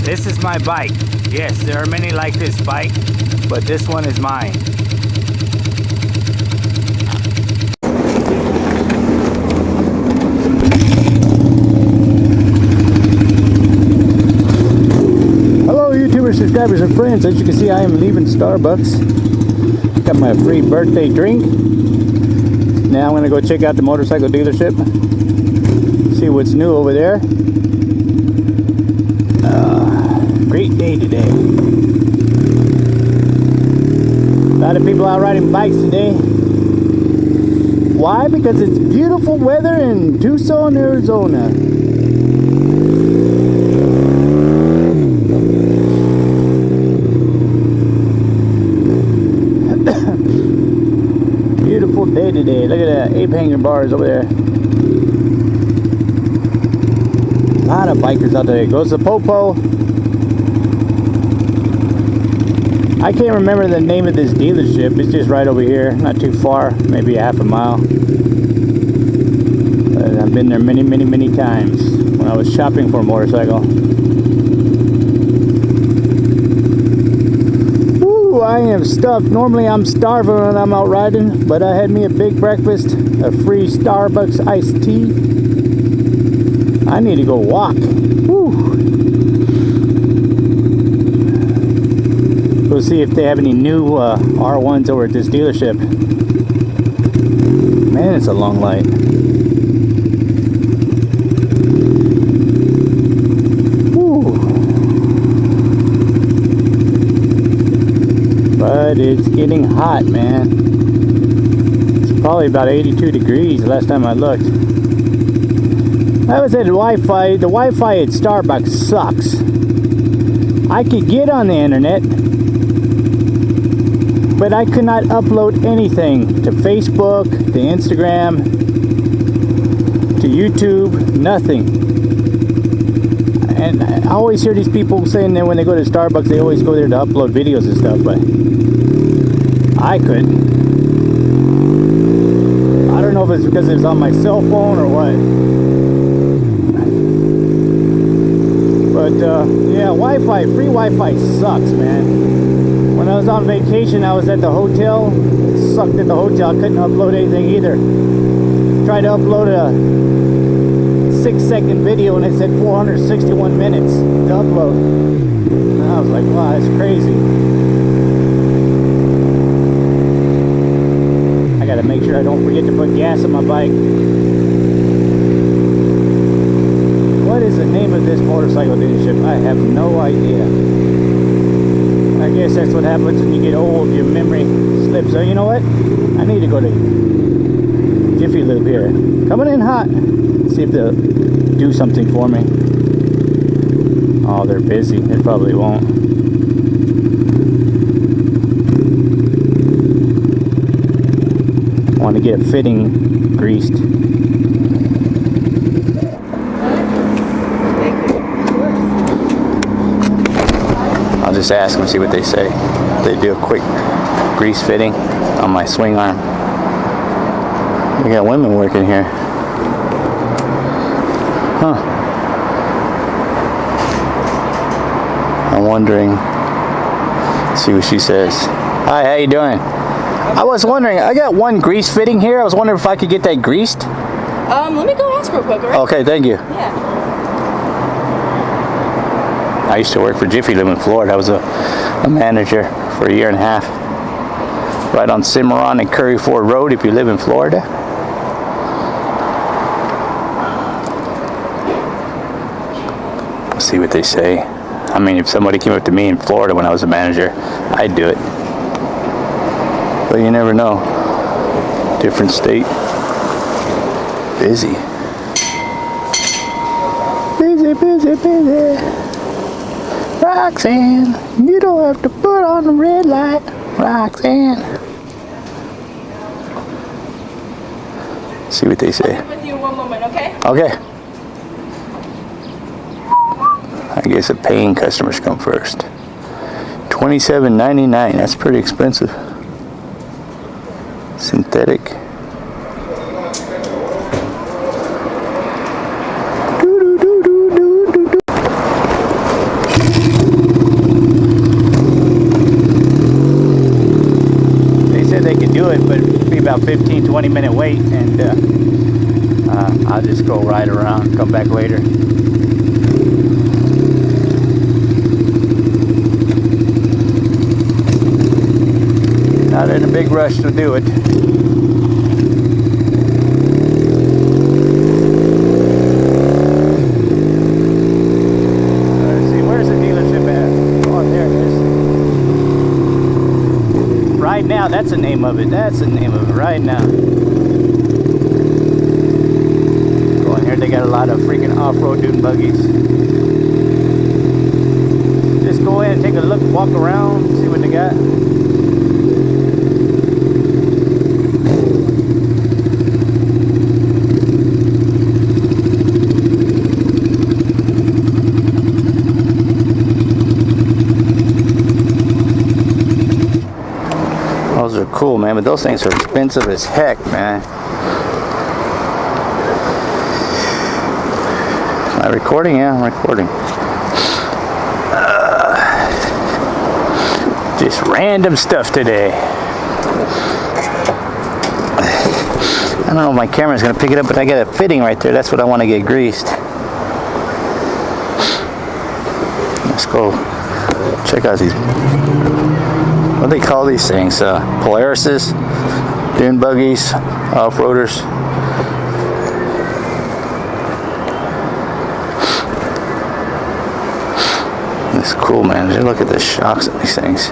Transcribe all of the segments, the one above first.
This is my bike. Yes, there are many like this bike, but this one is mine. Hello YouTubers, subscribers, and friends. As you can see, I am leaving Starbucks. Got my free birthday drink. Now I'm going to go check out the motorcycle dealership. See what's new over there. Great day today. A lot of people out riding bikes today. Why? Because it's beautiful weather in Tucson, Arizona. Beautiful day today. Look at that, ape hanger bars over there. A lot of bikers out there. It goes to Popo. I can't remember the name of this dealership. It's just right over here, not too far, maybe a half a mile. But I've been there many times when I was shopping for a motorcycle. Ooh, I am stuffed. Normally I'm starving when I'm out riding, but I had me a big breakfast, a free Starbucks iced tea. I need to go walk. Woo. We'll see if they have any new R1s over at this dealership. Man, it's a long light. Woo. But it's getting hot, man. It's probably about 82 degrees the last time I looked. I was at Wi-Fi. The Wi-Fi at Starbucks sucks. I could get on the internet, but I could not upload anything to Facebook, to Instagram, to YouTube, nothing. And I always hear these people saying that when they go to Starbucks, they always go there to upload videos and stuff, but I couldn't. I don't know if it's because it's on my cell phone or what. But yeah, Wi-Fi, free Wi-Fi sucks, man. When I was on vacation, I was at the hotel. It sucked at the hotel. I couldn't upload anything either. Tried to upload a 6-second video and it said 461 minutes to upload. And I was like, wow, that's crazy. I gotta make sure I don't forget to put gas in my bike. What is the name of this motorcycle dealership? I have no idea. I guess that's what happens when you get old, your memory slips. So you know what? I need to go to Jiffy Lube here. Coming in hot. See if they'll do something for me. Oh, they're busy. They probably won't. I want to get a fitting greased. I'll just ask them, see what they say. They do a quick grease fitting on my swing arm. We got women working here. Huh. I'm wondering. See what she says. Hi, how you doing? I was wondering, I got one grease fitting here. I was wondering if I could get that greased. Let me go ask real quick, alright? Okay, thank you. Yeah. I used to work for Jiffy Lube in Florida. I was a manager for 1.5 years. Right on Cimarron and Curry Ford Road if you live in Florida. Let's see what they say. I mean, if somebody came up to me in Florida when I was a manager, I'd do it. But you never know. Different state. Busy. Busy. Roxanne, you don't have to put on the red light. Roxanne. See what they say. I'll be with you one moment, okay? Okay. I guess the paying customers come first. $27.99. That's pretty expensive. Synthetic. about 15-20 minute wait, and I'll just go ride around, come back later. Not in a big rush to do it. Let's see, where's the dealership at? Oh, there it is. Right Now, that's the name of it. That's the name of it, Right Now. Go in here, they got a lot of freaking off-road dune buggies. Just go in and take a look, walk around, see what they got. Those are cool, man, but those things are expensive as heck, man. Am I recording? Yeah, I'm recording. Just random stuff today. I don't know if my camera's gonna pick it up, but I got a fitting right there. That's what I want to get greased. Let's go check out these. What do they call these things? Polarises, dune buggies, off-roaders. It's cool, man. Just look at the shocks on these things.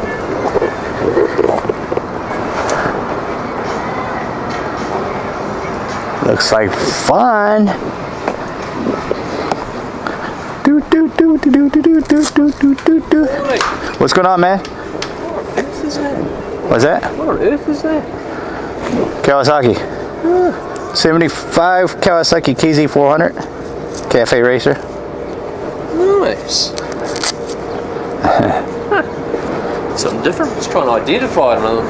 Looks like fun. What's going on, man? What's that? What on earth is that? Kawasaki. 75 Kawasaki KZ400 Cafe Racer. Nice. Something different. Let's try and identify another.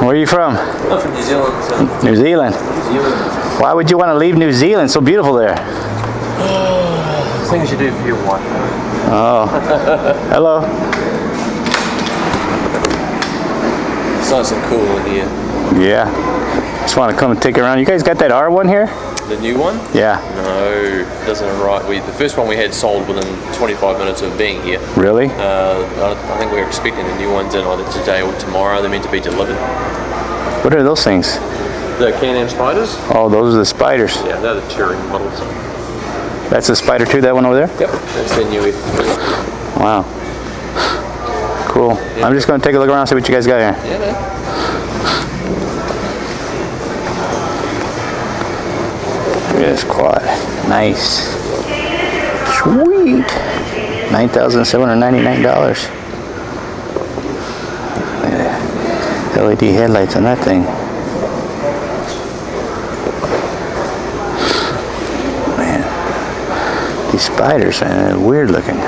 Where are you from? I'm from New Zealand. So. New Zealand. New Zealand. Why would you want to leave New Zealand? So beautiful there. Things you do for your wife. Oh. Hello. It's nice and cool in here. Yeah. Just want to come and take it around. You guys got that R1 here? The new one? Yeah. No, it doesn't arrive. The first one we had sold within 25 minutes of being here. Really? I think we're expecting the new ones in either today or tomorrow. They're meant to be delivered. What are those things? The Can-Am Spiders? Oh, those are the spiders. Yeah, they're the touring models. That's the Spider 2, that one over there? Yep, that's the new F3. Wow. Cool. Yeah. I'm just going to take a look around and see what you guys got here. Yeah, man. This quad. Nice. Sweet. $9,799. LED headlights on that thing. Man. These spiders, man, they're weird looking.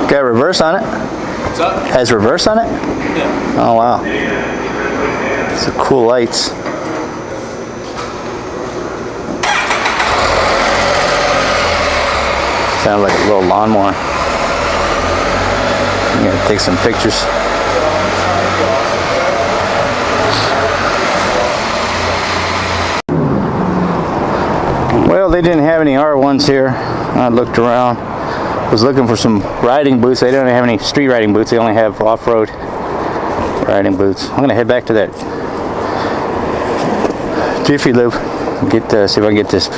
Got reverse on it? What's up? Has reverse on it? Yeah. Oh wow. Some cool lights. Sounds like a little lawnmower. I'm gonna take some pictures. Well, they didn't have any R1s here. I looked around. Was looking for some riding boots. They don't have any street riding boots. They only have off-road riding boots. I'm gonna head back to that Jiffy Lube. Get see if I can get this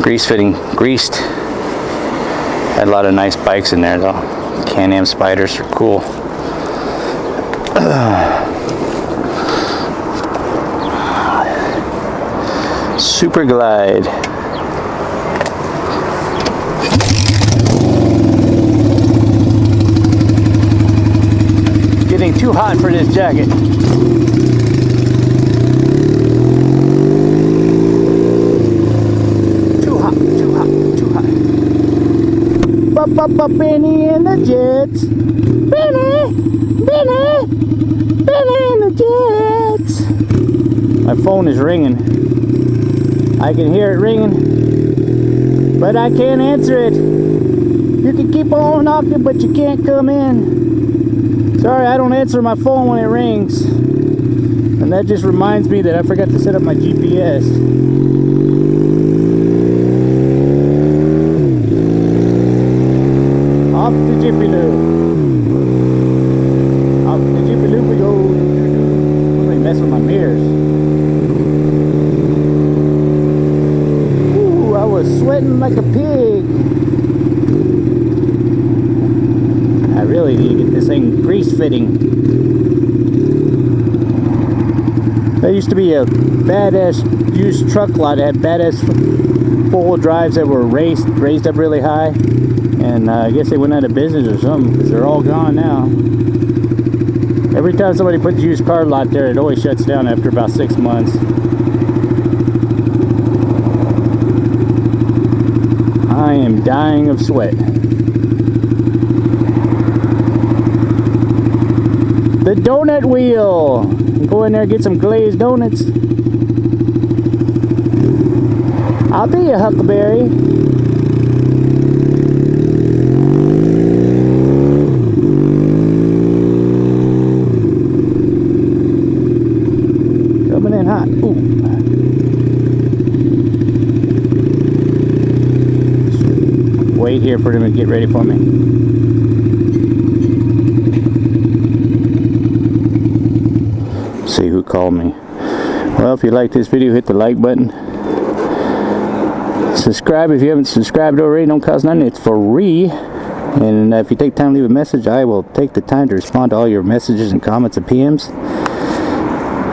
grease fitting greased. Had a lot of nice bikes in there though. Can-Am Spiders are cool. Super Glide. Getting too hot for this jacket. Too hot, too hot, too hot. Benny and the Jets. Benny, Benny, Benny and the Jets. My phone is ringing. I can hear it ringing, but I can't answer it. You can keep on knocking, but you can't come in. Sorry, I don't answer my phone when it rings. And that just reminds me that I forgot to set up my GPS. Off the Jiffy Lube. Off the Jiffy Lube we go. Really mess with my mirrors. Ooh, I was sweating like a pig. I really need to get this thing grease fitting. There used to be a badass used truck lot that had badass four-wheel drives that were raised up really high, and I guess they went out of business or something because they're all gone now. Every time somebody puts a used car lot there, it always shuts down after about 6 months. I am dying of sweat. The donut wheel. Go in there and get some glazed donuts. I'll be a huckleberry. Coming in hot. Ooh. Wait here for them to get ready for me. See who called me. Well, if you like this video, hit the like button. Subscribe if you haven't subscribed already. Don't cost nothing. It's free. And if you take time to leave a message, I will take the time to respond to all your messages and comments and PMs.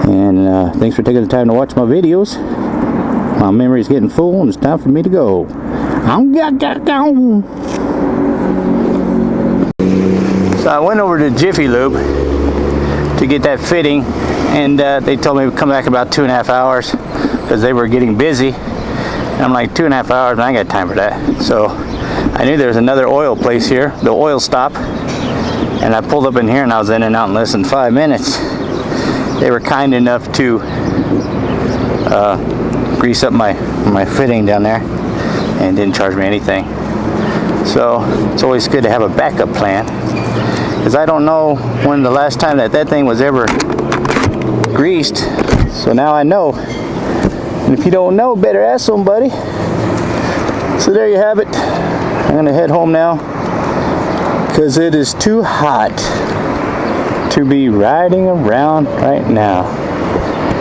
And thanks for taking the time to watch my videos. My memory is getting full and it's time for me to go. So I went over to Jiffy Lube to get that fitting, and they told me to come back about 2.5 hours because they were getting busy. And I'm like, 2.5 hours, man, I ain't got time for that. So I knew there was another oil place here, the oil stop, and I pulled up in here and I was in and out in less than 5 minutes. They were kind enough to grease up my fitting down there and didn't charge me anything. So it's always good to have a backup plan, because I don't know when the last time that thing was ever greased. So now I know. And if you don't know, better ask somebody. So there you have it. I'm gonna head home now because it is too hot to be riding around right now.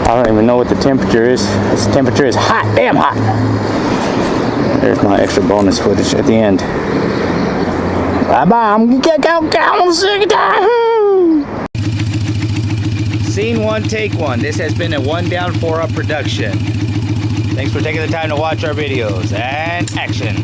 I don't even know what the temperature is. This temperature is hot, damn hot. There's my extra bonus footage at the end. Bye-bye. I'm gonna go second time. Scene one, take one. This has been a 1 down, 4 up production. Thanks for taking the time to watch our videos. And action.